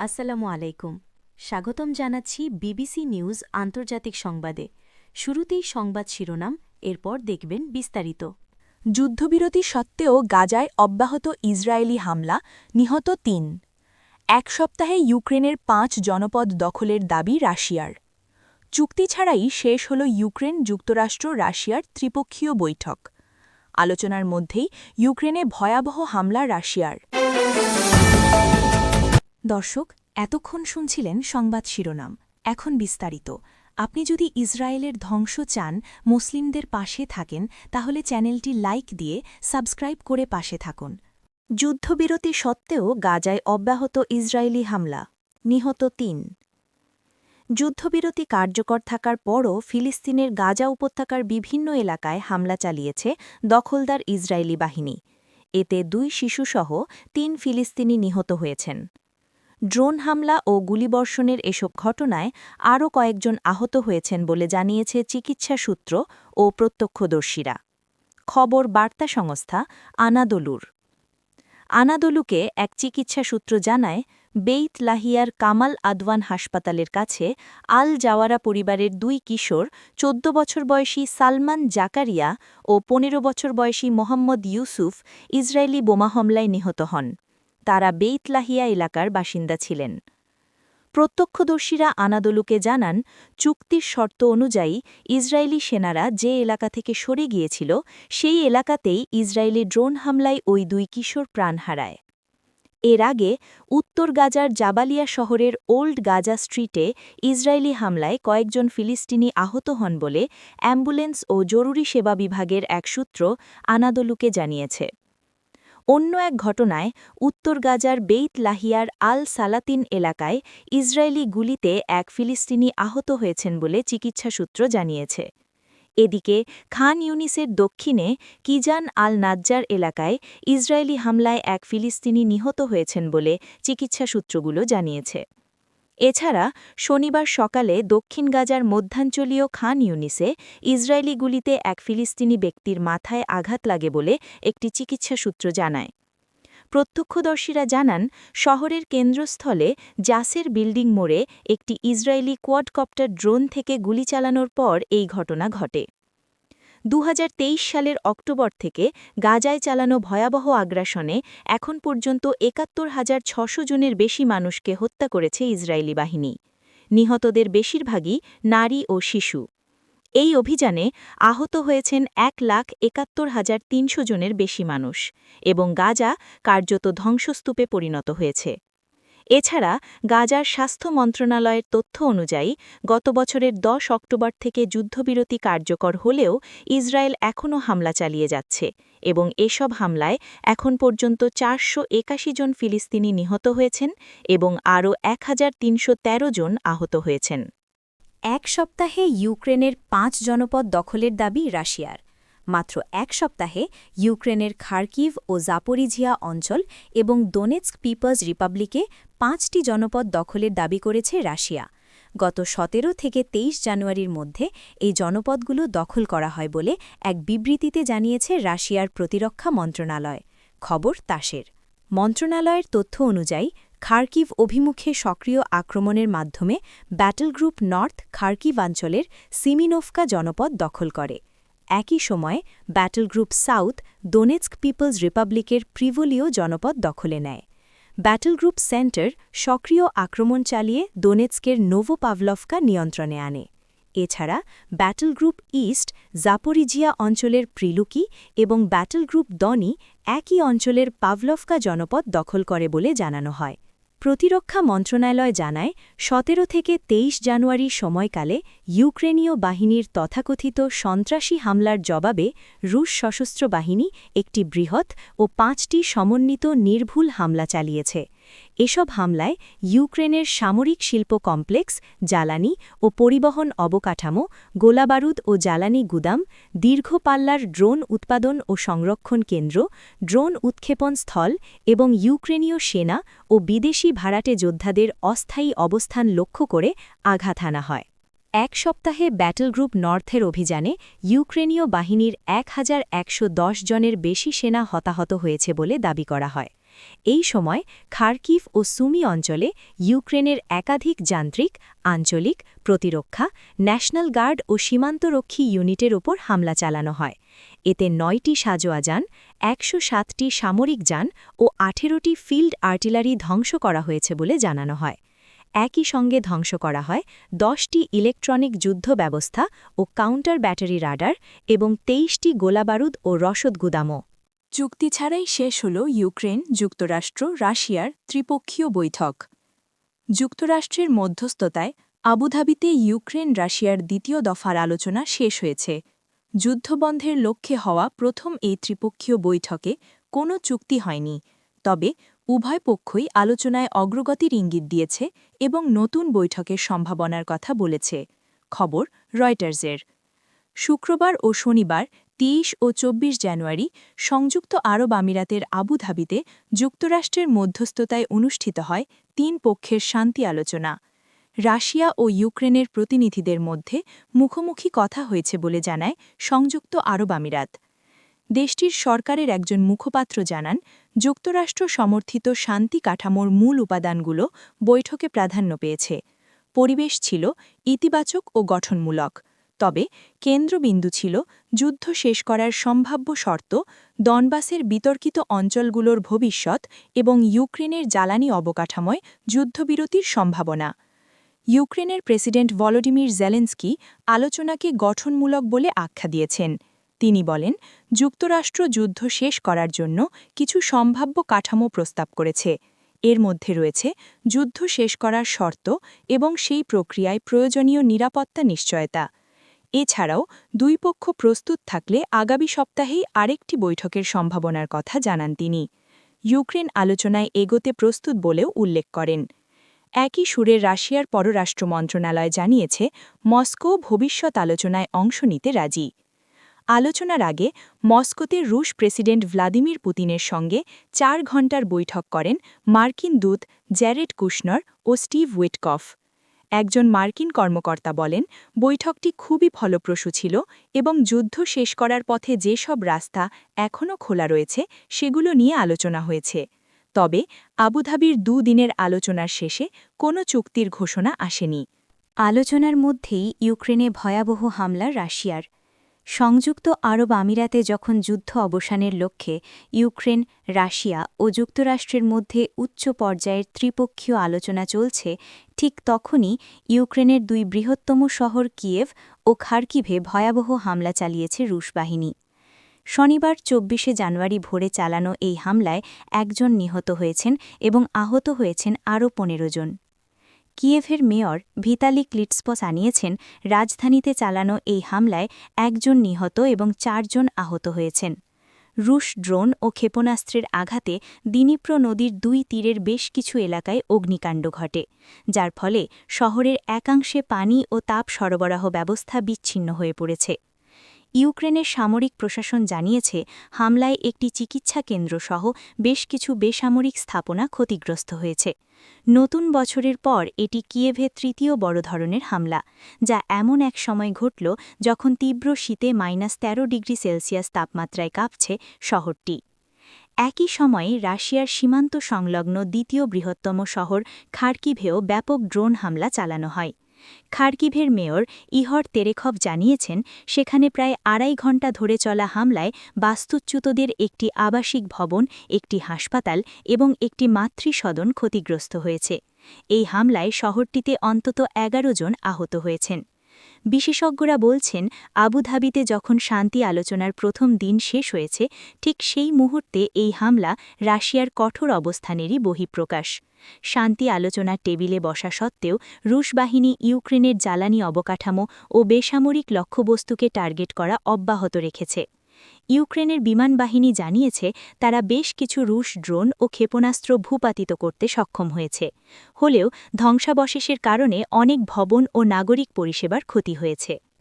আসসালামু আলাইকুম। স্বাগতম জানাচ্ছি বিবিসি নিউজ আন্তর্জাতিক সংবাদে। শুরুতেই সংবাদ শিরোনাম, এরপর দেখবেন বিস্তারিত। যুদ্ধবিরতি সত্ত্বেও গাজায় অব্যাহত ইসরায়েলি হামলা, নিহত ৩। এক সপ্তাহে ইউক্রেনের ৫ জনপদ দখলের দাবি রাশিয়ার। চুক্তি ছাড়াই শেষ হল ইউক্রেন যুক্তরাষ্ট্র রাশিয়ার ত্রিপক্ষীয় বৈঠক। আলোচনার মধ্যেই ইউক্রেনে ভয়াবহ হামলা রাশিয়ার। দর্শক, এতক্ষণ শুনছিলেন সংবাদ শিরোনাম, এখন বিস্তারিত। আপনি যদি ইসরায়েলের ধ্বংস চান, মুসলিমদের পাশে থাকেন, তাহলে চ্যানেলটি লাইক দিয়ে সাবস্ক্রাইব করে পাশে থাকুন। যুদ্ধবিরতি সত্ত্বেও গাজায় অব্যাহত ইসরায়েলি হামলা, নিহত ৩। যুদ্ধবিরতি কার্যকর থাকার পরও ফিলিস্তিনের গাজা উপত্যকার বিভিন্ন এলাকায় হামলা চালিয়েছে দখলদার ইসরায়েলি বাহিনী। এতে ২ শিশুসহ ৩ ফিলিস্তিনি নিহত হয়েছেন। ড্রোন হামলা ও গুলিবর্ষণের এসব ঘটনায় আরও কয়েকজন আহত হয়েছেন বলে জানিয়েছে চিকিৎসা সূত্র ও প্রত্যক্ষদর্শীরা। খবর বার্তা সংস্থা আনাদোলুর। আনাদোলুকে এক চিকিৎসা সূত্র জানায়, বেইত লাহিয়ার কামাল আদওয়ান হাসপাতালের কাছে আল জাওয়ারা পরিবারের ২ কিশোর ১৪ বছর বয়সী সালমান জাকারিয়া ও ১৫ বছর বয়সী মোহাম্মদ ইউসুফ ইসরায়েলি বোমা হামলায় নিহত হন। তারা বেইত লাহিয়া এলাকার বাসিন্দা ছিলেন। প্রত্যক্ষদর্শীরা আনাদোলুকে জানান, চুক্তির শর্ত অনুযায়ী ইসরায়েলি সেনারা যে এলাকা থেকে সরে গিয়েছিল সেই এলাকাতেই ইসরায়েলি ড্রোন হামলায় ওই ২ কিশোর প্রাণ হারায়। এর আগে উত্তর গাজার জাবালিয়া শহরের ওল্ড গাজা স্ট্রিটে ইসরায়েলি হামলায় কয়েকজন ফিলিস্তিনি আহত হন বলে অ্যাম্বুলেন্স ও জরুরি সেবা বিভাগের এক সূত্র আনাদোলুকে জানিয়েছে। অন্য এক ঘটনায় উত্তর গাজার বেইত লাহিয়ার আল সালাতিন এলাকায় ইসরায়েলি গুলিতে এক ফিলিস্তিনি আহত হয়েছেন বলে চিকিৎসা সূত্র জানিয়েছে। এদিকে খান ইউনিসের দক্ষিণে কিজান আল নাজ্জার এলাকায় ইসরায়েলি হামলায় এক ফিলিস্তিনি নিহত হয়েছেন বলে চিকিৎসা সূত্রগুলো জানিয়েছে। এছাড়া শনিবার সকালে দক্ষিণ গাজার মধ্যাঞ্চলীয় খান ইউনিসে ইসরায়েলি গুলিতে এক ফিলিস্তিনি ব্যক্তির মাথায় আঘাত লাগে বলে একটি চিকিৎসা সূত্র জানায়। প্রত্যক্ষদর্শীরা জানান, শহরের কেন্দ্রস্থলে জাসের বিল্ডিং মোড়ে একটি ইসরায়েলি কোয়াডকপ্টার ড্রোন থেকে গুলি চালানোর পর এই ঘটনা ঘটে। ২০২৩ সালের অক্টোবর থেকে গাজায় চালানো ভয়াবহ আগ্রাসনে এখন পর্যন্ত ৭১,৬০০ জনের বেশি মানুষকে হত্যা করেছে ইসরায়েলি বাহিনী। নিহতদের বেশিরভাগই নারী ও শিশু। এই অভিযানে আহত হয়েছেন ১,৭১,৩০০ জনের বেশি মানুষ এবং গাজা কার্যত ধ্বংসস্তূপে পরিণত হয়েছে। এছাড়া গাজার স্বাস্থ্য মন্ত্রণালয়ের তথ্য অনুযায়ী গত বছরের ১০ অক্টোবর থেকে যুদ্ধবিরতি কার্যকর হলেও ইসরায়েল এখনও হামলা চালিয়ে যাচ্ছে এবং এসব হামলায় এখন পর্যন্ত ৪৮১ জন ফিলিস্তিনি নিহত হয়েছেন এবং আরও ১,৩১৩ জন আহত হয়েছেন। এক সপ্তাহে ইউক্রেনের ৫ জনপদ দখলের দাবি রাশিয়ার। মাত্র এক সপ্তাহে ইউক্রেনের খার্কিভ ও জাপোরিঝিয়া অঞ্চল এবং দোনেৎস্ক পিপলস রিপাবলিকে ৫টি জনপদ দখলের দাবি করেছে রাশিয়া। গত ১৭ থেকে ২৩ জানুয়ারির মধ্যে এই জনপদগুলো দখল করা হয় বলে এক বিবৃতিতে জানিয়েছে রাশিয়ার প্রতিরক্ষা মন্ত্রণালয়। খবর তাসের। মন্ত্রণালয়ের তথ্য অনুযায়ী খার্কিভ অভিমুখে সক্রিয় আক্রমণের মাধ্যমে ব্যাটল গ্রুপ নর্থ খার্কিভ অঞ্চলের সিমিনোভকা জনপদ দখল করে। একই সময়ে battle group south Donetsk People's রিপাবলিকের প্রিভোলিও জনপদ দখলে নেয়। ব্যাটল গ্রুপ সেন্টার সক্রিয় আক্রমণ চালিয়ে দোনেৎস্কের নোভোপাভলভকা নিয়ন্ত্রণে আনে। এছাড়া ব্যাটল গ্রুপ ইস্ট জাপোরিজিয়া অঞ্চলের প্রিলুকি এবং ব্যাটল গ্রুপ দনি একই অঞ্চলের পাভলভকা জনপদ দখল করে বলে জানানো হয়। প্রতিরক্ষা মন্ত্রণালয় জানায়, ১৭ থেকে ২৩ জানুয়ারি সময়কালে ইউক্রেনীয় বাহিনীর তথাকথিত সন্ত্রাসী হামলার জবাবে রুশ সশস্ত্র বাহিনী একটি বৃহৎ ও ৫টি সমন্বিত নির্ভুল হামলা চালিয়েছে। এসব হামলায় ইউক্রেনের সামরিক শিল্প কমপ্লেক্স, জ্বালানি ও পরিবহন অবকাঠামো, গোলাবারুদ ও জ্বালানি গুদাম, দীর্ঘ পাল্লার ড্রোন উৎপাদন ও সংরক্ষণ কেন্দ্র, ড্রোন উৎক্ষেপণ স্থল এবং ইউক্রেনীয় সেনা ও বিদেশি ভাড়াটে যোদ্ধাদের অস্থায়ী অবস্থান লক্ষ্য করে আঘাত হানা হয়। এক সপ্তাহে ব্যাটল গ্রুপ নর্থের অভিযানে ইউক্রেনীয় বাহিনীর ১,১১০ জনের বেশি সেনা হতাহত হয়েছে বলে দাবি করা হয়। এই সময় খার্কিভ ও সুমি অঞ্চলে ইউক্রেনের একাধিক যান্ত্রিক, আঞ্চলিক, প্রতিরক্ষা, ন্যাশনাল গার্ড ও সীমান্তরক্ষী ইউনিটের ওপর হামলা চালানো হয়। এতে ৯টি সাজোয়া যান, ১০৭টি সামরিক যান ও ১৮টি ফিল্ড আর্টিলারি ধ্বংস করা হয়েছে বলে জানানো হয়। একই সঙ্গে ধ্বংস করা হয় ১০টি ইলেকট্রনিক যুদ্ধ ব্যবস্থা ও কাউন্টার ব্যাটারি রাডার এবং ২৩টি গোলাবারুদ ও রসদ গুদামও। চুক্তি ছাড়াই শেষ হল ইউক্রেন, যুক্তরাষ্ট্র, রাশিয়ার ত্রিপক্ষীয় বৈঠক। যুক্তরাষ্ট্রের মধ্যস্থতায় আবুধাবিতে ইউক্রেন রাশিয়ার দ্বিতীয় দফার আলোচনা শেষ হয়েছে। যুদ্ধবন্ধের লক্ষ্যে হওয়া প্রথম এই ত্রিপক্ষীয় বৈঠকে কোনো চুক্তি হয়নি, তবে উভয় পক্ষই আলোচনায় অগ্রগতির ইঙ্গিত দিয়েছে এবং নতুন বৈঠকের সম্ভাবনার কথা বলেছে। খবর রয়টার্সের। শুক্রবার ও শনিবার ২৩ ও ২৪ জানুয়ারি সংযুক্ত আরব আমিরাতের আবুধাবিতে যুক্তরাষ্ট্রের মধ্যস্থতায় অনুষ্ঠিত হয় ৩ পক্ষের শান্তি আলোচনা। রাশিয়া ও ইউক্রেনের প্রতিনিধিদের মধ্যে মুখোমুখি কথা হয়েছে বলে জানায় সংযুক্ত আরব আমিরাত। দেশটির সরকারের একজন মুখপাত্র জানান, যুক্তরাষ্ট্র সমর্থিত শান্তি কাঠামোর মূল উপাদানগুলো বৈঠকে প্রাধান্য পেয়েছে। পরিবেশ ছিল ইতিবাচক ও গঠনমূলক, তবে কেন্দ্রবিন্দু ছিল যুদ্ধ শেষ করার সম্ভাব্য শর্ত, ডনবাসের বিতর্কিত অঞ্চলগুলোর ভবিষ্যৎ এবং ইউক্রেনের জ্বালানি অবকাঠামোয় যুদ্ধবিরতির সম্ভাবনা। ইউক্রেনের প্রেসিডেন্ট ভলোডিমির জেলেন্সকি আলোচনাকে গঠনমূলক বলে আখ্যা দিয়েছেন। তিনি বলেন, যুক্তরাষ্ট্র যুদ্ধ শেষ করার জন্য কিছু সম্ভাব্য কাঠামো প্রস্তাব করেছে। এর মধ্যে রয়েছে যুদ্ধ শেষ করার শর্ত এবং সেই প্রক্রিয়ায় প্রয়োজনীয় নিরাপত্তা নিশ্চয়তা। এছাড়াও দুই পক্ষ প্রস্তুত থাকলে আগামী সপ্তাহেই আরেকটি বৈঠকের সম্ভাবনার কথা জানান তিনি। ইউক্রেন আলোচনায় এগোতে প্রস্তুত বলেও উল্লেখ করেন। একই সুরে রাশিয়ার পররাষ্ট্র মন্ত্রণালয় জানিয়েছে, মস্কো ভবিষ্যৎ আলোচনায় অংশ নিতে রাজি। আলোচনার আগে মস্কোতে রুশ প্রেসিডেন্ট ভ্লাদিমির পুতিনের সঙ্গে ৪ ঘণ্টার বৈঠক করেন মার্কিন দূত জ্যারেড কুশনার ও স্টিভ উইটকফ। একজন মার্কিন কর্মকর্তা বলেন, বৈঠকটি খুবই ফলপ্রসূ ছিল এবং যুদ্ধ শেষ করার পথে যেসব রাস্তা এখনও খোলা রয়েছে সেগুলো নিয়ে আলোচনা হয়েছে। তবে আবুধাবির ২ দিনের আলোচনার শেষে কোনো চুক্তির ঘোষণা আসেনি। আলোচনার মধ্যেই ইউক্রেনে ভয়াবহ হামলা রাশিয়ার। সংযুক্ত আরব আমিরাতে যখন যুদ্ধ অবসানের লক্ষ্যে ইউক্রেন, রাশিয়া ও যুক্তরাষ্ট্রের মধ্যে উচ্চ পর্যায়ের ত্রিপক্ষীয় আলোচনা চলছে, ঠিক তখনই ইউক্রেনের ২ বৃহত্তম শহর কিয়েভ ও খার্কিভে ভয়াবহ হামলা চালিয়েছে রুশ বাহিনী। শনিবার ২৪শে জানুয়ারি ভোরে চালানো এই হামলায় ১ জন নিহত হয়েছেন এবং আহত হয়েছেন আরও ১৫ জন। কিয়েভের মেয়র ভিতালি ক্লিটস্প জানিয়েছেন, রাজধানীতে চালানো এই হামলায় ১ জন নিহত এবং ৪ জন আহত হয়েছেন। রুশ ড্রোন ও ক্ষেপণাস্ত্রের আঘাতে দিনিপ্র নদীর ২ তীরের বেশ কিছু এলাকায় অগ্নিকাণ্ড ঘটে, যার ফলে শহরের একাংশে পানি ও তাপ সরবরাহ ব্যবস্থা বিচ্ছিন্ন হয়ে পড়েছে। ইউক্রেনের সামরিক প্রশাসন জানিয়েছে, হামলায় একটি চিকিৎসা কেন্দ্রসহ বেশ কিছু বেসামরিক স্থাপনা ক্ষতিগ্রস্ত হয়েছে। নতুন বছরের পর এটি কিয়েভে ৩য় বড় ধরনের হামলা, যা এমন এক সময় ঘটল যখন তীব্র শীতে -১৩ ডিগ্রি সেলসিয়াস তাপমাত্রায় কাঁপছে শহরটি। একই সময়ে রাশিয়ার সীমান্ত সংলগ্ন দ্বিতীয় বৃহত্তম শহর খার্কিভেও ব্যাপক ড্রোন হামলা চালানো হয়। খার্কিভের মেয়র ইহর তেরেখভ জানিয়েছেন, সেখানে প্রায় ২.৫ ঘণ্টা ধরে চলা হামলায় বাস্তুচ্যুতদের একটি আবাসিক ভবন, একটি হাসপাতাল এবং একটি মাতৃসদন ক্ষতিগ্রস্ত হয়েছে। এই হামলায় শহরটিতে অন্তত ১১ জন আহত হয়েছেন। বিশেষজ্ঞরা বলছেন, আবুধাবিতে যখন শান্তি আলোচনার প্রথম দিন শেষ হয়েছে, ঠিক সেই মুহূর্তে এই হামলা রাশিয়ার কঠোর অবস্থানেরই বহিঃপ্রকাশ। শান্তি আলোচনার টেবিলে বসা সত্ত্বেও রুশ বাহিনী ইউক্রেনের জ্বালানি অবকাঠামো ও বেসামরিক লক্ষ্যবস্তুকে টার্গেট করা অব্যাহত রেখেছে। ইউক্রেনের বিমান বাহিনী জানিয়েছে, তারা বেশ কিছু রুশ ড্রোন ও ক্ষেপণাস্ত্র ভূপাতিত করতে সক্ষম হয়েছে। হলেও ধ্বংসাবশেষের কারণে অনেক ভবন ও নাগরিক পরিষেবার ক্ষতি হয়েছে।